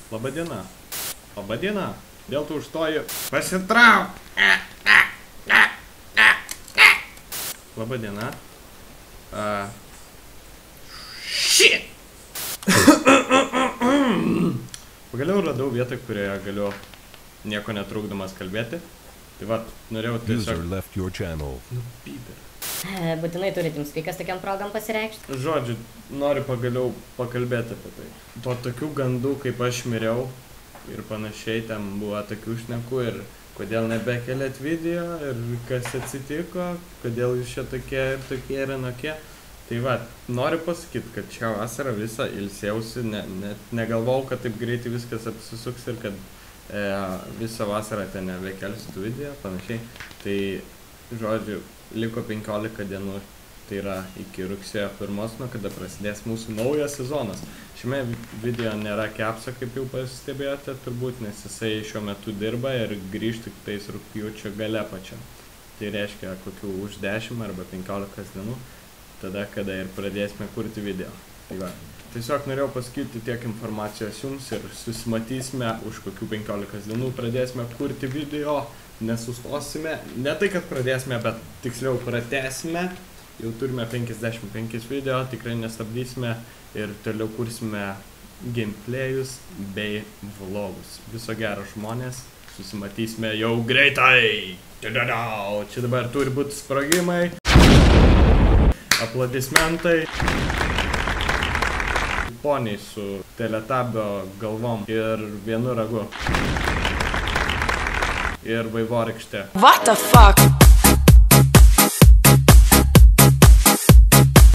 Labadiena. Labadiena. Dėl tu užstoji. Pasitrauk. Labadiena. Shit. Pagaliau radau vietą, kurioje galiu nieko netrukdomas kalbėti. Tai va, norėjau tiesiog... Būtinai turit jums speakas tokiam progam pasireikšti? Žodžiu, noriu pagaliau pakalbėti apie tai. Po tokių gandų, kaip aš miriau ir panašiai, ten buvo tokių šnekų ir kodėl nebekeliat video ir kas atsitiko, kodėl jūs čia tokie ir tokie ir anokie. Tai va, noriu pasakyti, kad šią vasarą visą ilsėjausi, negalvojau, kad taip greitai viskas apsisuks ir kad visą vasarą ten nebekelsiu tų video, panašiai. Tai, žodžiu, liko 15 dienų, tai yra iki rugsėjo 1, nuo kada prasidės mūsų naujas sezonas. Šiame video nėra Kepso, kaip jau pastebėjote turbūt, nes jisai šiuo metu dirba ir grįž tik tais rugpjūčio gale pačiam. Tai reiškia kokių už 10 arba 15 dienų, tada, kada ir pradėsime kurti video. Tai va, tiesiog norėjau pasakyti tiek informacijos jums ir susimatysime už kokių 15 dienų, pradėsime kurti video, nesustosime, ne tai, kad pradėsime, bet tiksliau pratęsime, jau turime 55 video, tikrai nestabdysime ir toliau kursime gameplayus bei vlogus. Viso gero žmonės, susimatysime jau greitai! Čia dabar turi būti sprogimai, aplodismentai, poniai su teletabio galvom ir vienu ragu. Ir vaivorykšte. What the fuck?